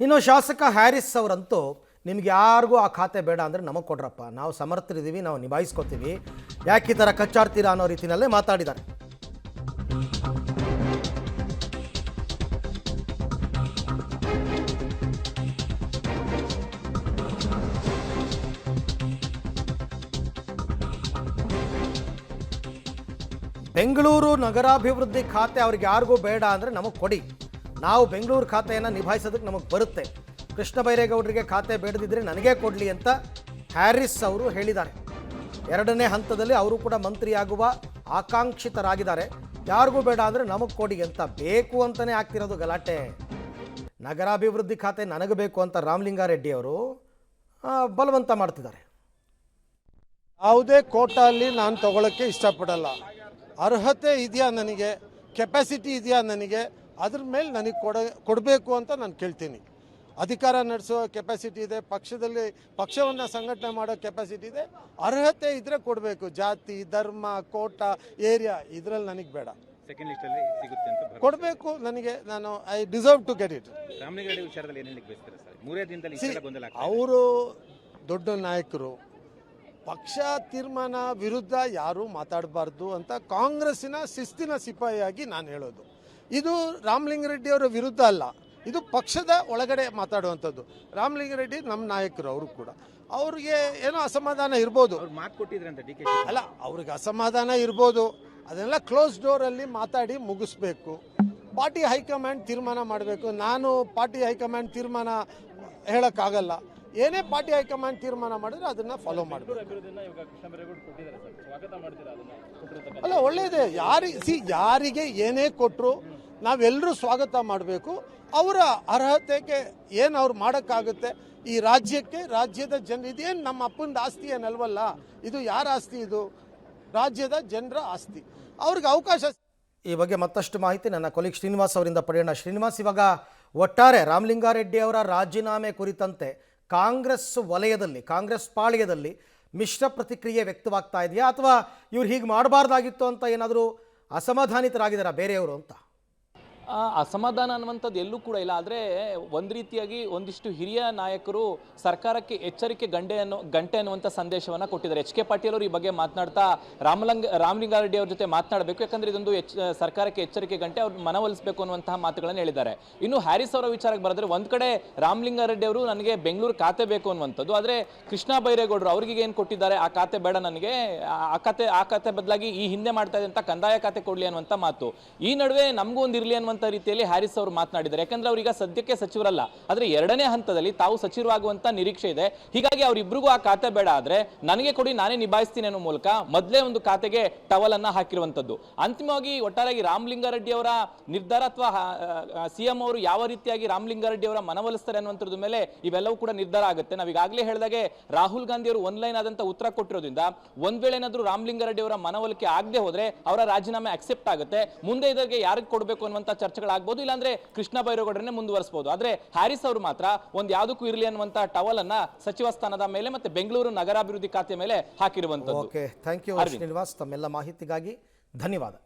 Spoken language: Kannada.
ಇನ್ನು ಶಾಸಕ ಹ್ಯಾರಿಸ್ ಅವರಂತೂ ನಿಮ್ಗೆ ಯಾರಿಗೂ ಆ ಖಾತೆ ಬೇಡ ಅಂದರೆ ನಮಗೆ ಕೊಡ್ರಪ್ಪ, ನಾವು ಸಮರ್ಥರಿದ್ದೀವಿ, ನಾವು ನಿಭಾಯಿಸ್ಕೋತೀವಿ, ಯಾಕೆ ಈ ಥರ ಕಚ್ಚಾಡ್ತೀರಾ ಅನ್ನೋ ರೀತಿಯಲ್ಲೇ ಮಾತಾಡಿದ್ದಾರೆ. ಬೆಂಗಳೂರು ನಗರಾಭಿವೃದ್ಧಿ ಖಾತೆ ಅವ್ರಿಗೆ ಯಾರಿಗೂ ಬೇಡ ಅಂದರೆ ನಮಗೆ ಕೊಡಿ, ನಾವು ಬೆಂಗಳೂರು ಖಾತೆಯನ್ನು ನಿಭಾಯಿಸೋದಕ್ಕೆ ನಮಗೆ ಬರುತ್ತೆ, ಕೃಷ್ಣ ಬೈರೇಗೌಡರಿಗೆ ಖಾತೆ ಬೇಡದಿದ್ದರೆ ನನಗೇ ಕೊಡಲಿ ಅಂತ ಹ್ಯಾರಿಸ್ ಅವರು ಹೇಳಿದ್ದಾರೆ. ಎರಡನೇ ಹಂತದಲ್ಲಿ ಅವರು ಕೂಡ ಮಂತ್ರಿಯಾಗುವ ಆಕಾಂಕ್ಷಿತರಾಗಿದ್ದಾರೆ. ಯಾರಿಗೂ ಬೇಡ ಅಂದರೆ ನಮಗೆ ಕೊಡಿ ಅಂತ, ಬೇಕು ಅಂತಲೇ ಆಗ್ತಿರೋದು ಗಲಾಟೆ. ನಗರಾಭಿವೃದ್ಧಿ ಖಾತೆ ನನಗೆ ಬೇಕು ಅಂತ ರಾಮಲಿಂಗಾರೆಡ್ಡಿ ಅವರು ಬಲವಂತ ಮಾಡ್ತಿದ್ದಾರೆ. ಯಾವುದೇ ಕೋಟಾಲ್ಲಿ ನಾನು ತಗೊಳ್ಳೋಕ್ಕೆ ಇಷ್ಟಪಡಲ್ಲ. ಅರ್ಹತೆ ಇದೆಯಾ, ನನಗೆ ಕೆಪಾಸಿಟಿ ಇದೆಯಾ, ನನಗೆ ಅದ್ರ ಮೇಲೆ ನನಗೆ ಕೊಡಬೇಕು ಅಂತ ನಾನು ಕೇಳ್ತೀನಿ. ಅಧಿಕಾರ ನಡೆಸೋ ಕೆಪಾಸಿಟಿ ಇದೆ, ಪಕ್ಷವನ್ನು ಸಂಘಟನೆ ಮಾಡೋ ಕೆಪಾಸಿಟಿ ಇದೆ, ಅರ್ಹತೆ ಇದ್ದರೆ ಕೊಡಬೇಕು. ಜಾತಿ, ಧರ್ಮ, ಕೋಟ, ಏರಿಯಾ ಇದರಲ್ಲಿ ನನಗೆ ಬೇಡ. ಸೆಕೆಂಡ್ ಲಿಸ್ಟಲ್ಲಿ ಸಿಗುತ್ತೆ ಅಂತ ಕೊಡಬೇಕು ನನಗೆ. ನಾನು I deserve to get it. Ramalinga Reddy ವಿಚಾರದಲ್ಲಿ ಏನೇನು ಬಯಸ್ತಾರೆ ಸರ್? ಮೂರೇ ದಿನದಲ್ಲಿ ಅವರು ದೊಡ್ಡ ನಾಯಕರು, ಪಕ್ಷ ತೀರ್ಮಾನ ವಿರುದ್ಧ ಯಾರೂ ಮಾತಾಡಬಾರ್ದು ಅಂತ ಕಾಂಗ್ರೆಸ್ಸಿನ ಶಿಸ್ತಿನ ಸಿಪಾಯಿಯಾಗಿ ನಾನು ಹೇಳೋದು. ಇದು ರಾಮಲಿಂಗಾರೆಡ್ಡಿ ಅವರ ವಿರುದ್ಧ ಅಲ್ಲ, ಇದು ಪಕ್ಷದ ಒಳಗಡೆ ಮಾತಾಡುವಂಥದ್ದು. ರಾಮಲಿಂಗಾರೆಡ್ಡಿ ನಮ್ಮ ನಾಯಕರು, ಅವರು ಕೂಡ ಅವ್ರಿಗೆ ಏನೋ ಅಸಮಾಧಾನ ಇರ್ಬೋದು. ಮಾತು ಕೊಟ್ಟಿದ್ರಂತ ಡಿ ಕೆ ಅಲ್ಲ, ಅವ್ರಿಗೆ ಅಸಮಾಧಾನ ಇರ್ಬೋದು, ಅದನ್ನೆಲ್ಲ ಕ್ಲೋಸ್ ಡೋರಲ್ಲಿ ಮಾತಾಡಿ ಮುಗಿಸ್ಬೇಕು. ಪಾರ್ಟಿ ಹೈಕಮಾಂಡ್ ತೀರ್ಮಾನ ಮಾಡಬೇಕು. ನಾನು ಪಾರ್ಟಿ ಹೈಕಮಾಂಡ್ ತೀರ್ಮಾನ ಹೇಳೋಕ್ಕಾಗಲ್ಲ. ಏನೇ ಪಾರ್ಟಿ ಹೈಕಮಾಂಡ್ ತೀರ್ಮಾನ ಮಾಡಿದ್ರೆ ಅದನ್ನು ಫಾಲೋ ಮಾಡಬೇಕು. ಅಲ್ಲ, ಒಳ್ಳೆಯದೇ. ಯಾರಿಗೆ ಏನೇ ಕೊಟ್ಟರು ನಾವೆಲ್ಲರೂ ಸ್ವಾಗತ ಮಾಡಬೇಕು. ಅವರ ಅರ್ಹತೆಗೆ ಏನು ಅವ್ರು ಮಾಡೋಕ್ಕಾಗುತ್ತೆ, ಈ ರಾಜ್ಯಕ್ಕೆ, ರಾಜ್ಯದ ಜನ, ಇದೇನು ನಮ್ಮ ಅಪ್ಪನ ಆಸ್ತಿ ಏನಲ್ವಲ್ಲ, ಇದು ಯಾರ ಆಸ್ತಿ? ಇದು ರಾಜ್ಯದ ಜನರ ಆಸ್ತಿ. ಅವ್ರಿಗೆ ಅವಕಾಶ. ಈ ಬಗ್ಗೆ ಮತ್ತಷ್ಟು ಮಾಹಿತಿ ನನ್ನ ಕೊಲೀಗ್ ಶ್ರೀನಿವಾಸ್ ಅವರಿಂದ ಪಡೆಯೋಣ. ಶ್ರೀನಿವಾಸ್, ಇವಾಗ ಒಟ್ಟಾರೆ ರಾಮಲಿಂಗಾರೆಡ್ಡಿ ಅವರ ರಾಜೀನಾಮೆ ಕುರಿತಂತೆ ಕಾಂಗ್ರೆಸ್ ವಲಯದಲ್ಲಿ, ಕಾಂಗ್ರೆಸ್ ಪಾಳ್ಯದಲ್ಲಿ ಮಿಶ್ರ ಪ್ರತಿಕ್ರಿಯೆ ವ್ಯಕ್ತವಾಗ್ತಾ ಇದೆಯಾ, ಅಥವಾ ಇವ್ರು ಹೀಗೆ ಮಾಡಬಾರ್ದಾಗಿತ್ತು ಅಂತ ಏನಾದರೂ ಅಸಮಾಧಾನಿತರಾಗಿದ್ದಾರಾ ಬೇರೆಯವರು ಅಂತ? ಅಸಮಾಧಾನ ಅನ್ನುವಂಥದ್ದು ಎಲ್ಲೂ ಕೂಡ ಇಲ್ಲ. ಆದರೆ ಒಂದು ರೀತಿಯಾಗಿ ಒಂದಿಷ್ಟು ಹಿರಿಯ ನಾಯಕರು ಸರ್ಕಾರಕ್ಕೆ ಎಚ್ಚರಿಕೆ ಗಂಟೆ ಅನ್ನುವಂಥ ಸಂದೇಶವನ್ನು ಕೊಟ್ಟಿದ್ದಾರೆ. ಎಚ್ ಕೆ ಪಾಟೀಲ್ ಅವರು ಈ ಬಗ್ಗೆ ಮಾತನಾಡ್ತಾ ರಾಮಲಿಂಗಾರೆಡ್ಡಿ ಅವ್ರ ಜೊತೆ ಮಾತನಾಡಬೇಕು, ಯಾಕಂದರೆ ಇದೊಂದು ಸರ್ಕಾರಕ್ಕೆ ಎಚ್ಚರಿಕೆ ಗಂಟೆ, ಅವ್ರು ಮನವೊಲಿಸಬೇಕು ಅನ್ನುವಂತಹ ಮಾತುಗಳನ್ನು ಹೇಳಿದ್ದಾರೆ. ಇನ್ನು ಹ್ಯಾರಿಸ್ ಅವರ ವಿಚಾರಕ್ಕೆ ಬರೆದ್ರೆ, ಒಂದು ಕಡೆ ರಾಮಲಿಂಗಾರೆಡ್ಡಿ ಅವರು ನನಗೆ ಬೆಂಗಳೂರು ಖಾತೆ ಬೇಕು ಅನ್ನುವಂಥದ್ದು, ಆದರೆ ಕೃಷ್ಣ ಬೈರೇಗೌಡರು ಅವ್ರಿಗೆ ಏನು ಕೊಟ್ಟಿದ್ದಾರೆ, ಆ ಖಾತೆ ಬೇಡ ನನಗೆ, ಆ ಖಾತೆ ಬದಲಾಗಿ ಈ ಹಿಂದೆ ಮಾಡ್ತಾ ಇದ್ದಂಥ ಕಂದಾಯ ಖಾತೆ ಕೊಡಲಿ ಅನ್ನುವಂಥ ಮಾತು. ಈ ನಡುವೆ ನಮಗೂ ಒಂದು ಇರಲಿ ಅನ್ನುವಂಥ ರೀತಿಯಲ್ಲಿ ಹ್ಯಾರಿಸ್ ಅವರು ಮಾತನಾಡಿದ್ದಾರೆ. ಯಾಕಂದ್ರೆ ಅವರೀಗ ಸದ್ಯಕ್ಕೆ ಸಚಿವರಲ್ಲ, ಆದರೆ ಎರಡನೇ ಹಂತದಲ್ಲಿ ತಾವು ಸಚಿವರಾಗುವಂತ ನಿರೀಕ್ಷೆ ಇದೆ. ಹೀಗಾಗಿ ಅವರಿಬ್ಬರಿಗೂ ಆ ಖಾತೆ ಬೇಡ, ಆದ್ರೆ ನನಗೆ ಕೊಡಿ, ನಾನೇ ನಿಭಾಯಿಸ್ತೀನಿ ಅನ್ನೋ ಮೂಲಕ ಮೊದಲೇ ಒಂದು ಖಾತೆಗೆ ಟವಲ್ ಅನ್ನ ಹಾಕಿರುವಂತದ್ದು. ಅಂತಿಮವಾಗಿ ಒಟ್ಟಾರೆಯಾಗಿ ರಾಮಲಿಂಗಾರೆಡ್ಡಿ ಅವರ ನಿರ್ಧಾರ ಅಥವಾ ಸಿಎಂ ಅವರು ಯಾವ ರೀತಿಯಾಗಿ ರಾಮಲಿಂಗಾರೆಡ್ಡಿ ಅವರ ಮನವೊಲಿಸ್ತಾರೆ ಅನ್ನುವಂಥದ್ರ ಮೇಲೆ ಇವೆಲ್ಲವೂ ಕೂಡ ನಿರ್ಧಾರ ಆಗುತ್ತೆ. ನಾವೀಗಾಗಲೇ ಹೇಳಿದಾಗೆ ರಾಹುಲ್ ಗಾಂಧಿ ಅವರು ಆನ್ಲೈನ್ ಆದಂತ ಉತ್ತರ ಕೊಟ್ಟಿರೋದ್ರಿಂದ ಒಂದ್ ವೇಳೆ ಏನಾದರೂ ರಾಮಲಿಂಗಾರೆಡ್ಡಿ ಅವರ ಮನವೊಲಿಕೆ ಆಗದೆ ಹೋದ್ರೆ ಅವರ ರಾಜೀನಾಮೆ ಅಕ್ಸೆಪ್ಟ್ ಆಗುತ್ತೆ. ಮುಂದೆ ಇದಕ್ಕೆ ಯಾರಿಗೆ ಕೊಡಬೇಕು ಅನ್ನುವಂತ ಚರ್ಚೆಗಳಾಗಬಹುದು, ಇಲ್ಲಾಂದ್ರೆ ಕೃಷ್ಣ ಬೈರೇಗೌಡರನ್ನೇ ಮುಂದುವರಿಸಬಹುದು. ಆದ್ರೆ ಹ್ಯಾರಿಸ್ ಅವರು ಮಾತ್ರ ಒಂದ್ ಯಾವುದಕ್ಕೂ ಇರಲಿ ಅನ್ನುವಂತ ಟವಲ್ ಅನ್ನ ಸಚಿವ ಸ್ಥಾನದ ಮೇಲೆ ಮತ್ತೆ ಬೆಂಗಳೂರು ನಗರಾಭಿವೃದ್ಧಿ ಖಾತೆ ಮೇಲೆ ಹಾಕಿರುವಂತದ್ದು. ಓಕೆ, ಥ್ಯಾಂಕ್ ಯು ಶ್ರೀನಿವಾಸ್, ತಮ್ಮೆಲ್ಲ ಮಾಹಿತಿಗಾಗಿ ಧನ್ಯವಾದ.